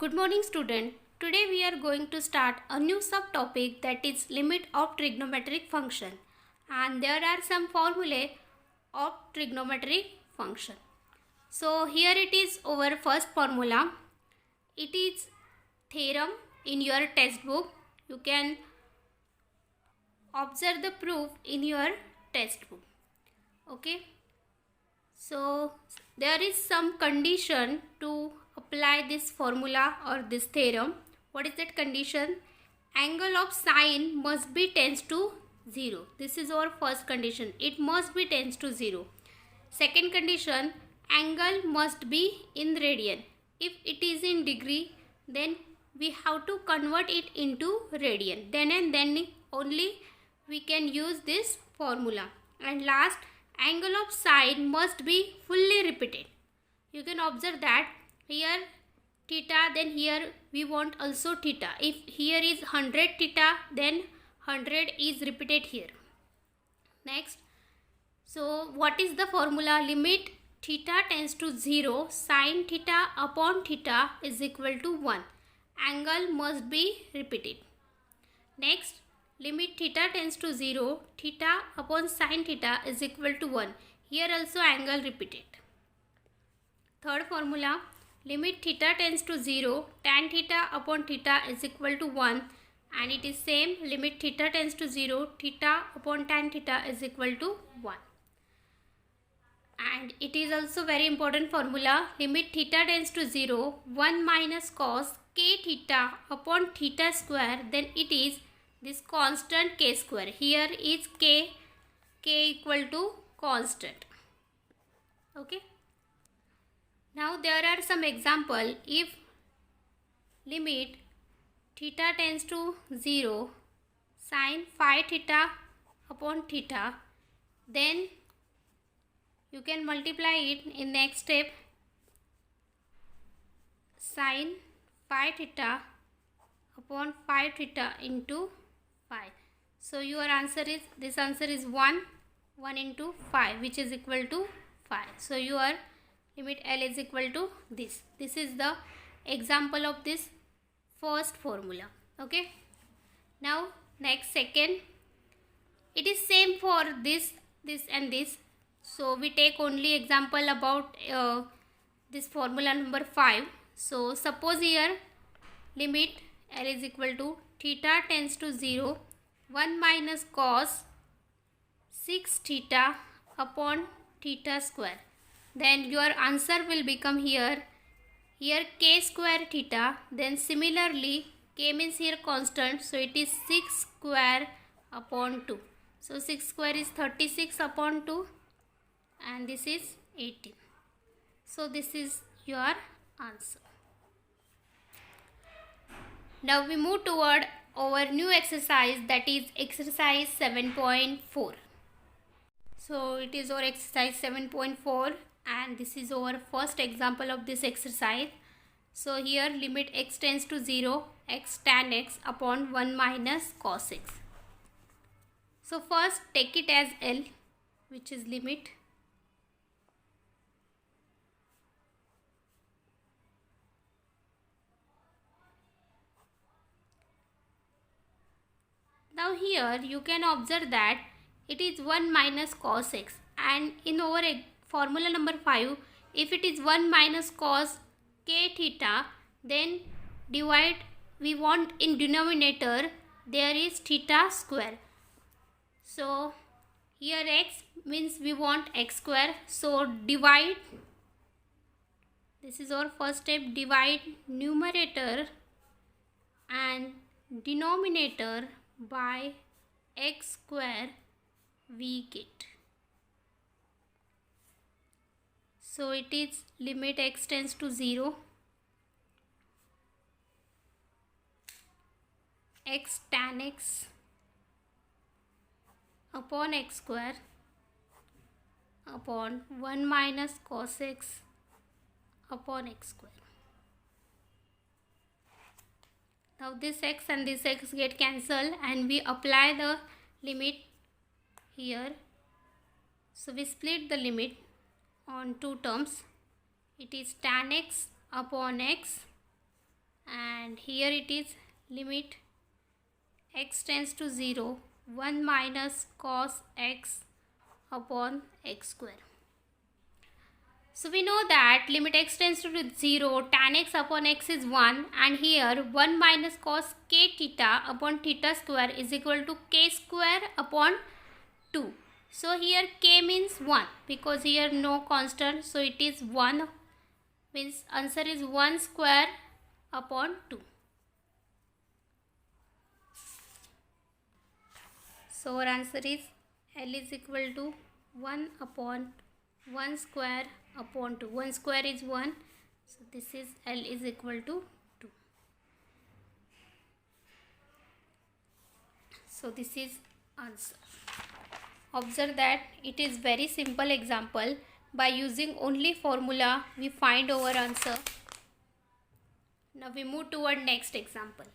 Good morning student. Today we are going to start a new subtopic that is limit of trigonometric function, and there are some formulae of trigonometric function. So here it is our first formula. It is theorem in your textbook. You can observe the proof in your textbook. Okay. So there is some condition to apply this formula or this theorem. What is that condition? Angle of sine must be tends to 0. This is our first condition. It must be tends to 0. Second condition, angle must be in radian. If it is in degree, then we have to convert it into radian. Then and then only we can use this formula. And last, angle of sine must be fully repeated. You can observe that here theta, then here we want also theta. If here is 100 theta, then 100 is repeated here. Next, so what is the formula? Limit theta tends to 0, sine theta upon theta is equal to 1. Angle must be repeated. Next, limit theta tends to 0, theta upon sine theta is equal to 1. Here also angle repeated. Third formula, limit theta tends to 0, tan theta upon theta is equal to 1, and it is same, limit theta tends to 0, theta upon tan theta is equal to 1. And it is also very important formula, limit theta tends to 0, 1 minus cos k theta upon theta square, then it is this constant k square. Here is k equal to constant. Okay. Now there are some example. If limit theta tends to 0, sine phi theta upon theta, then you can multiply it in next step, sine phi theta upon phi theta into phi. So your answer is, this answer is 1 into 5, which is equal to 5. So your limit L is equal to this. This is the example of this first formula. Okay. Now next second, it is same for this and this. So we take only example about this formula number 5. So suppose here limit L is equal to theta tends to 0, 1 minus cos 6 theta upon theta square. Then your answer will become here k square theta, then similarly k means here constant, so it is 6 square upon 2. So 6 square is 36 upon 2 and this is 18. So this is your answer. Now we move toward our new exercise, that is exercise 7.4. So it is our exercise 7.4 and this is our first example of this exercise. So here limit x tends to 0, x tan x upon 1 minus cos x. So first take it as L, which is limit now here you can observe that it is 1 minus cos x, and in our formula number 5, if it is 1 minus cos k theta, then divide, we want in denominator there is theta square. So here x means we want x square, so divide, this is our first step, divide numerator and denominator by x square we get. So it is limit x tends to 0, x tan x upon x square upon 1 minus cos x upon x square. Now this x and this x get cancelled and we apply the limit here. So we split the limit on two terms. It is tan x upon x and here it is limit x tends to 0, 1 minus cos x upon x square. So we know that limit x tends to 0, tan x upon x is 1, and here 1 minus cos k theta upon theta square is equal to k square upon 2. So here k means 1 because here no constant, so it is 1, means answer is 1 square upon 2. So our answer is L is equal to 1 upon 1 square upon 2. 1 square is 1. So this is L is equal to 2. So this is answer. Observe that it is very simple example. By using only formula we find our answer. Now we move toward next example.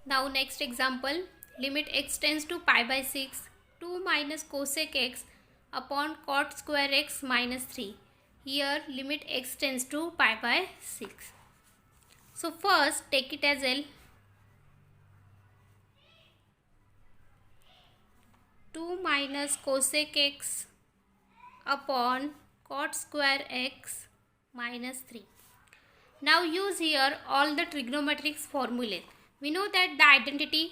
Now next example, limit x tends to pi by 6, 2 minus cosec x upon cot square x minus 3. Here limit x tends to pi by 6. So first take it as L. 2 minus cosec x upon cot square x minus 3. Now use here all the trigonometric formulae. We know that the identity,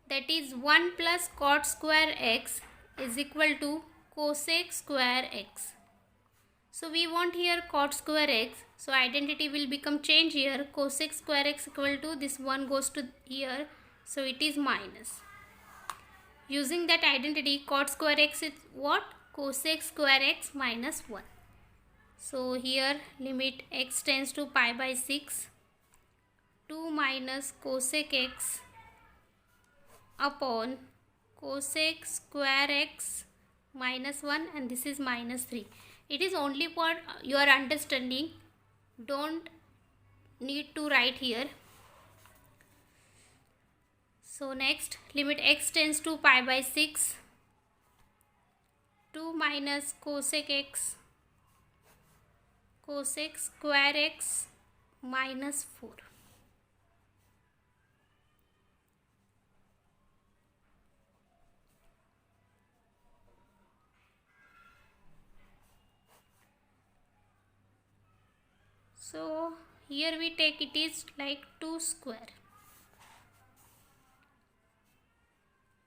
that is 1 plus cot square x is equal to cosec square x. So we want here cot square x. So identity will become change here. Cosec square x equal to this 1 goes to here. So it is minus. Using that identity, cot square x is what? Cosec square x minus 1. So here limit x tends to pi by 6. 2 minus cosec x upon cosec square x minus 1, and this is minus 3. It is only for your understanding. Don't need to write here. So next, limit x tends to pi by 6. 2 minus cosec x cosec square x minus 4. So here we take it is like 2 square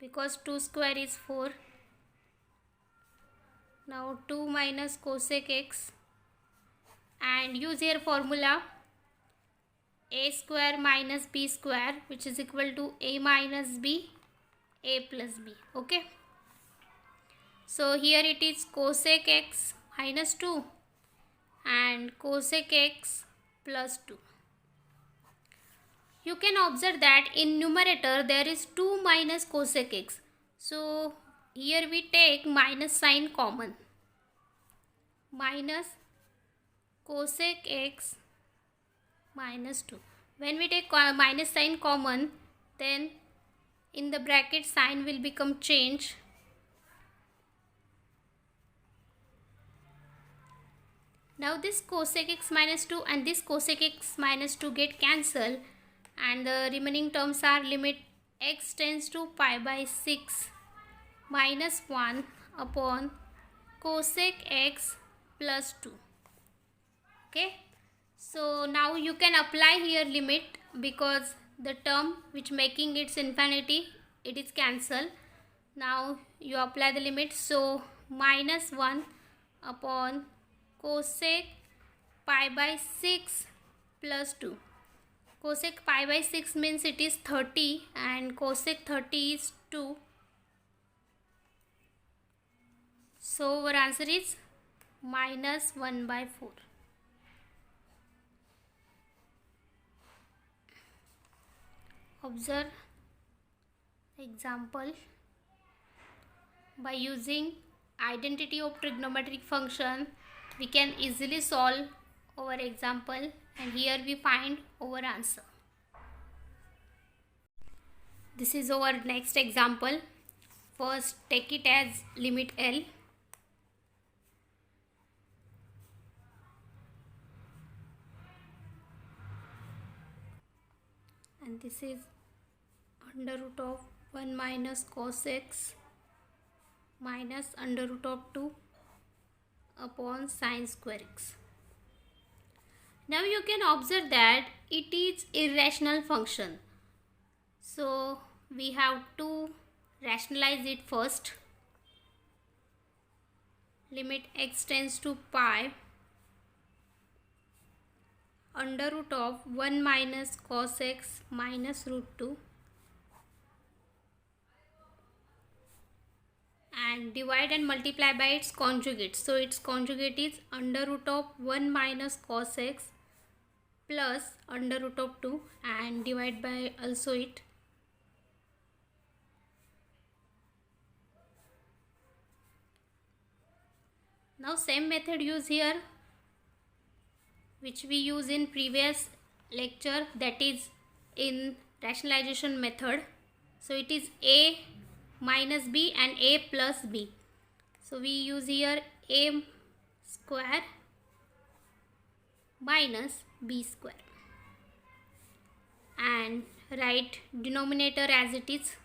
because 2 square is 4. Now 2 minus cosec x, and use here formula a square minus b square, which is equal to a minus b, a plus b. Okay. So here it is cosec x minus 2 and cosec x plus 2. You can observe that in numerator there is 2 minus cosec x. So here we take minus sign common. Minus cosec x minus 2. When we take minus sign common, then in the bracket sign will become change. Now this cosec x minus 2 and this cosec x minus 2 get cancelled, and the remaining terms are limit x tends to pi by 6 minus 1 upon cosec x plus 2. Okay. So now you can apply here limit because the term which making its infinity, it is cancelled. Now you apply the limit. So minus 1 upon cosec pi by 6 plus 2. Cosec pi by 6 means it is 30 and cosec 30 is 2. So our answer is minus 1 by 4. Observe example. By using identity of trigonometric function, we can easily solve our example, and here we find our answer. This is our next example. First take it as limit L. and this is under root of 1 minus cos x minus under root of 2 upon sine square x. Now you can observe that it is irrational function. So we have to rationalize it first. Limit x tends to pi under root of 1 minus cos x minus root 2 and divide and multiply by its conjugate. So its conjugate is under root of 1 minus cos x plus under root of 2 and divide by also it. Now same method use here which we use in previous lecture, that is in rationalization method. So it is a minus b and a plus b. So we use here a square minus b square and write denominator as it is.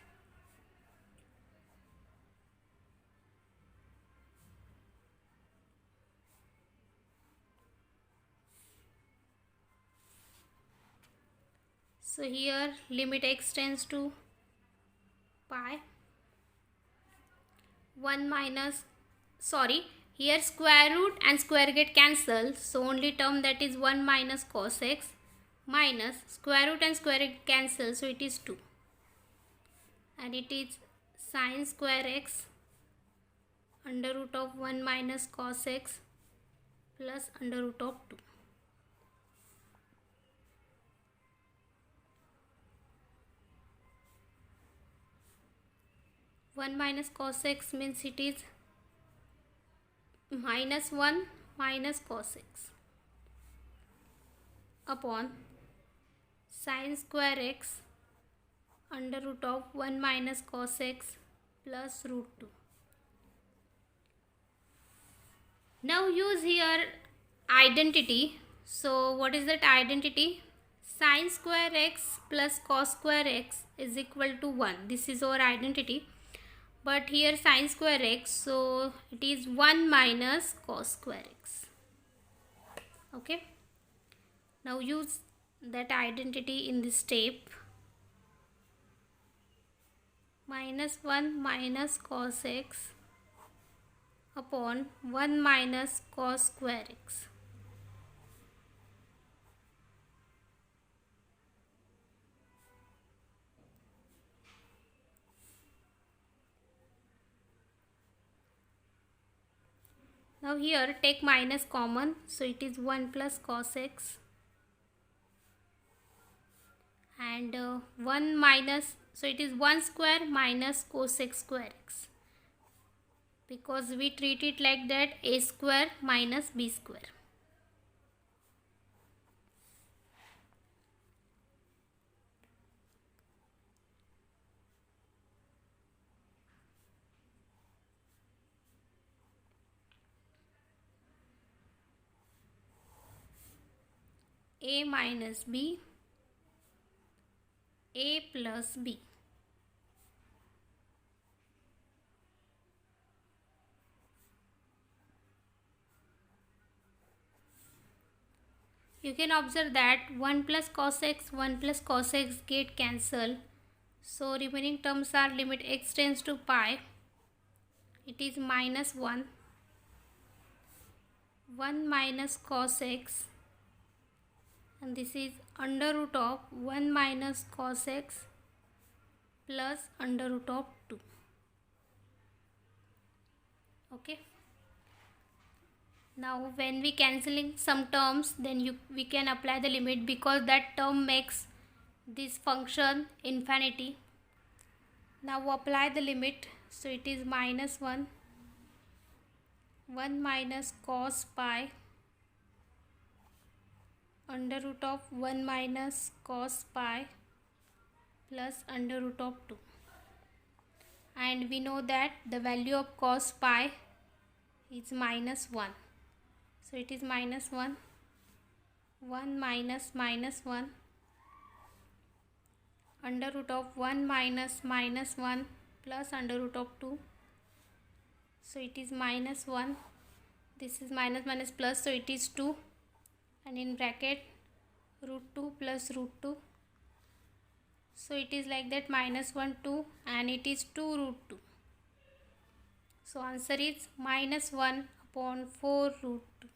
So here limit x tends to pi 1 minus, here square root and square get cancelled, so only term that is 1 minus cos x minus square root and square get cancel, so it is 2 and it is sine square x under root of 1 minus cos x plus under root of 2. One minus cos x means it is minus 1 minus cos x upon sine square x under root of 1 minus cos x plus root 2. Now use here identity. So what is that identity? Sine square x plus cos square x is equal to 1. This is our identity. But here sine square x, so it is 1 minus cos square x. Okay. Now use that identity in this step. Minus 1 minus cos x upon 1 minus cos square x. Now here take minus common, so it is 1 plus cos x and 1 minus, so it is 1 square minus cos x square x, because we treat it like that, a square minus b square. A minus b, a plus b. You can observe that 1 plus cos x, 1 plus cos x get cancelled. So remaining terms are limit x tends to pi. It is minus 1, 1 minus cos x, and this is under root of 1 minus cos x plus under root of 2. Okay. Now when we cancelling some terms, then we can apply the limit, because that term makes this function infinity. Now apply the limit. So it is minus 1, 1 minus cos pi under root of 1 minus cos pi plus under root of 2. And we know that the value of cos pi is minus 1. So it is minus 1, 1 minus minus 1 under root of 1 minus minus 1 plus under root of 2. So it is minus 1. This is minus minus plus, so it is 2. And in bracket root 2 plus root 2. So it is like that, minus 1 2 and it is 2 root 2. So answer is minus 1 upon 4 root 2.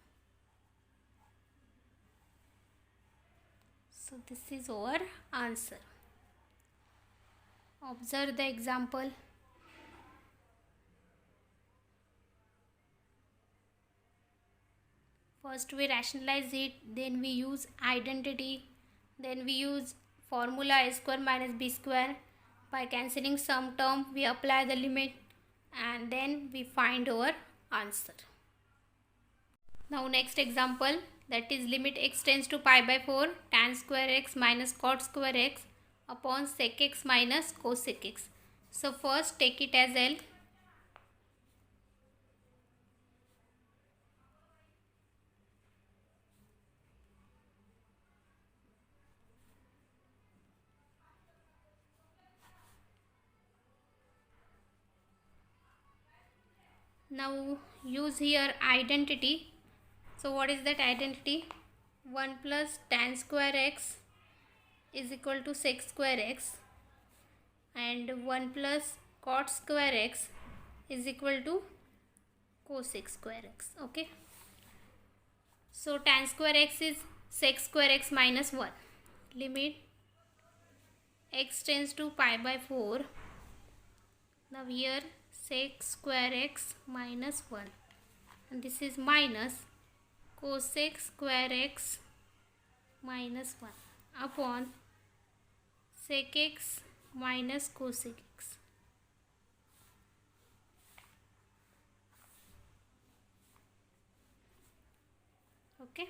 So this is our answer. Observe the example. First we rationalize it, then we use identity, then we use formula a square minus b square. By cancelling some term, we apply the limit and then we find our answer. Now next example, that is limit x tends to pi by 4 tan square x minus cot square x upon sec x minus cosec x. So first take it as L. Now use here identity. So what is that identity? 1 plus tan square x is equal to sec square x, and 1 plus cot square x is equal to cosec square x. Okay. So tan square x is sec square x minus 1. Limit x tends to pi by 4. Now here sec square x minus 1, and this is minus cosec square x minus 1 upon sec x minus cosec x. Okay.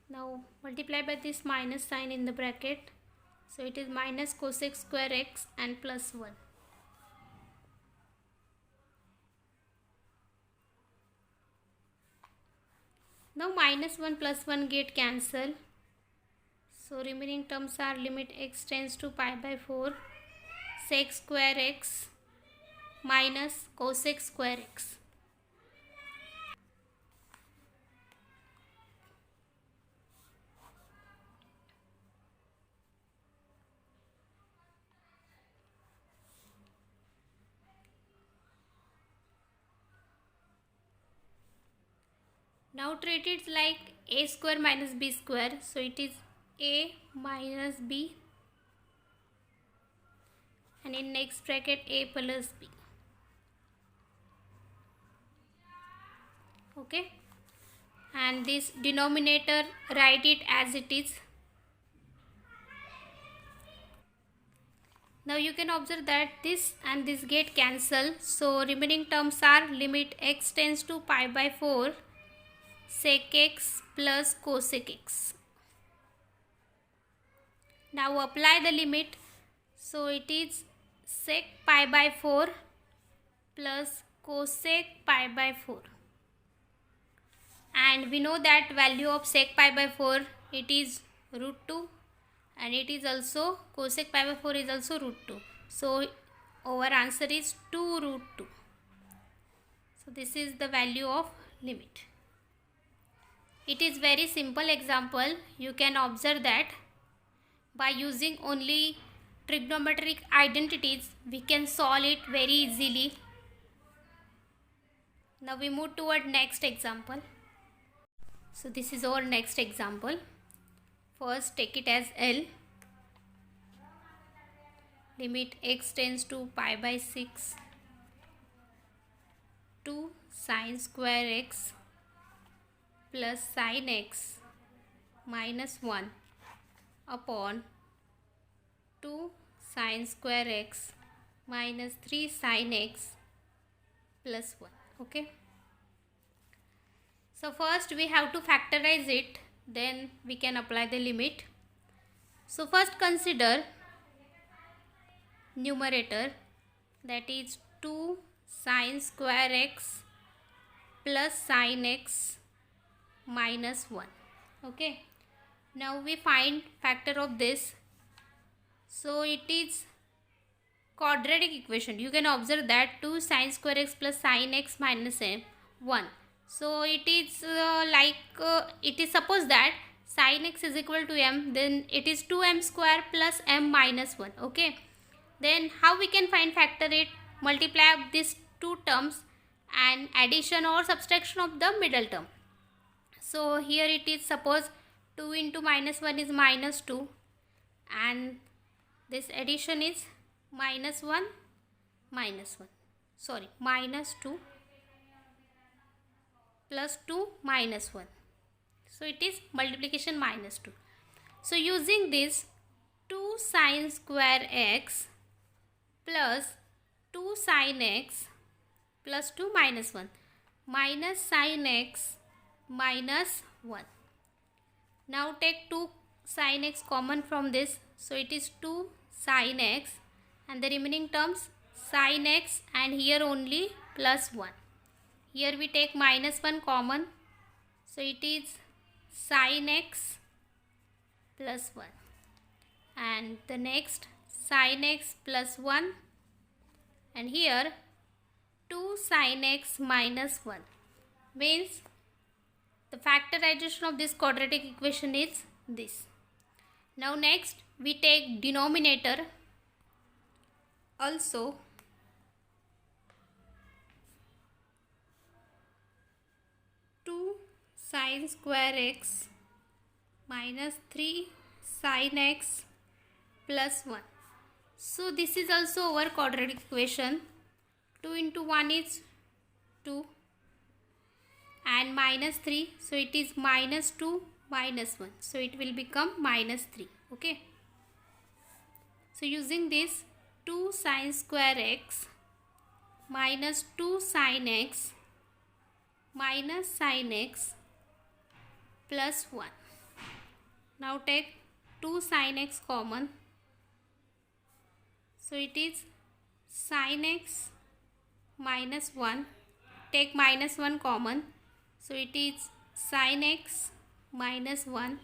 Now multiply by this minus sign in the bracket. So it is minus cosec square x and plus 1. Now minus 1 plus 1 get cancelled. So remaining terms are limit x tends to pi by 4 sec square x minus cosec square x. Now treat it like a square minus b square. So it is a minus b, and in next bracket a plus b. Okay. And this denominator, write it as it is. Now you can observe that this and this get cancelled. So remaining terms are limit x tends to pi by 4 sec x plus cosec x. Now apply the limit. So it is sec pi by 4 plus cosec pi by 4. And we know that value of sec pi by 4, it is root 2, and it is also cosec pi by 4 is also root 2. So our answer is 2 root 2. So this is the value of limit. It is very simple example. You can observe that by using only trigonometric identities we can solve it very easily. Now we move toward next example. So this is our next example. First take it as L. Limit x tends to pi by 6 to sin square x plus sin x minus 1 upon 2 sin square x minus 3 sin x plus 1. Okay. So first we have to factorize it, then we can apply the limit. So first consider numerator, that is 2 sine square x plus sin x minus 1. Okay. Now we find factor of this. So it is quadratic equation. You can observe that 2 sine square x plus sin x minus 1. So it is it is suppose that sin x is equal to m, then it is 2m square plus m minus 1. Okay. Then how we can find factor it? Multiply these two terms and addition or subtraction of the middle term. So here it is, suppose 2 into minus 1 is minus 2 and this addition is minus 1 minus 1. Sorry, minus 2 plus 2 minus 1. So it is multiplication minus 2. So using this 2 sine square x plus 2 sin x plus 2 minus 1 minus sin x minus 1. Now take 2 sin x common from this. So it is 2 sin x and the remaining terms sin x and here only plus 1. Here we take minus 1 common. So it is sin x plus 1. And the next sin x plus 1. And here 2 sin x minus 1. Means the factorization of this quadratic equation is this. Now next we take denominator. Also sin square x minus 3 sin x plus 1. So this is also our quadratic equation. 2 into 1 is 2 and minus 3. So it is minus 2 minus 1. So it will become minus 3. Okay. So using this 2 sin square x minus 2 sin x minus sin x plus 1. Now take 2 sin x common. So it is sin x minus 1. Take minus 1 common. So it is sin x minus 1.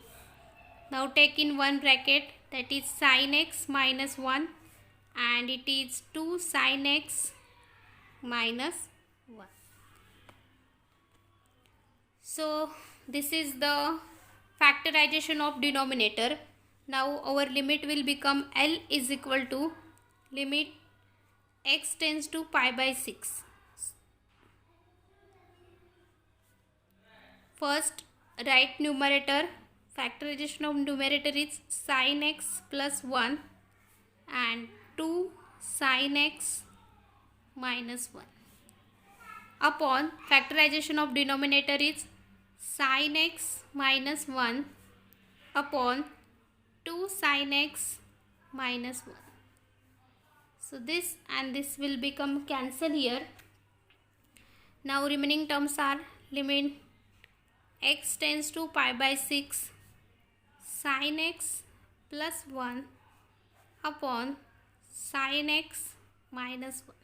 Now take in one bracket, that is sin x minus 1 and it is 2 sin x minus 1. So this is the factorization of denominator. Now our limit will become L is equal to limit x tends to pi by 6. First write numerator. Factorization of numerator is sin x plus 1 and 2 sin x minus 1 upon factorization of denominator is sin x minus 1 upon 2 sin x minus 1. So this and this will become cancel here. Now remaining terms are limit x tends to pi by 6 sin x plus 1 upon sin x minus 1.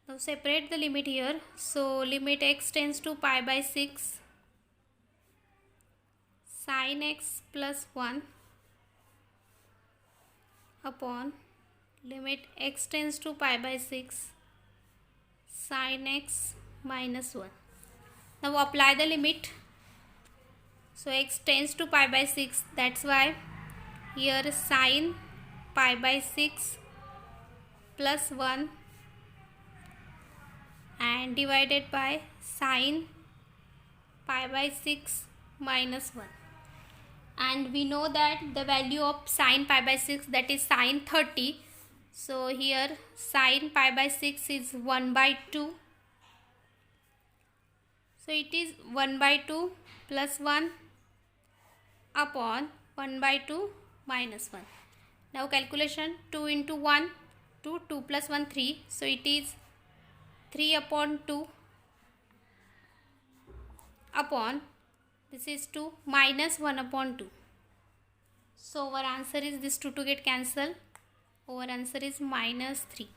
Now separate the limit here. So limit x tends to pi by 6 sin x plus 1 upon limit x tends to pi by 6 sin x minus 1. Now apply the limit. So x tends to pi by 6, that's why here sin pi by 6 plus 1 and divided by sin pi by 6 minus 1. And we know that the value of sin pi by 6, that is sin 30. So here sin pi by 6 is 1 by 2. So it is 1 by 2 plus 1 upon 1 by 2 minus 1. Now calculation, 2 into 1, 2, 2 plus 1, 3. So it is 3 upon 2 upon, this is 2 minus 1 upon 2. So our answer is this 2 to get cancelled Our answer is -3.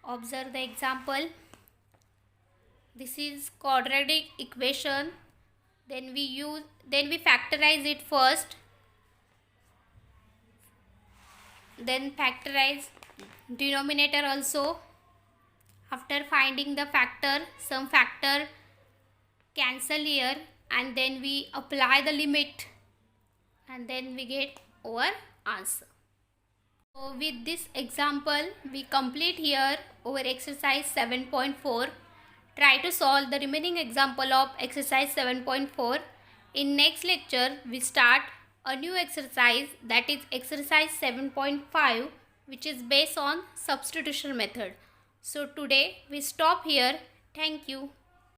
Observe the example. This is quadratic equation. Then we factorize it first. Then factorize denominator also. After finding the factor, some factor cancel here, and then we apply the limit, and then we get our answer. So with this example, we complete here our exercise 7.4. Try to solve the remaining example of exercise 7.4. In next lecture, we start a new exercise, that is exercise 7.5, which is based on substitution method. So today we stop here. Thank you.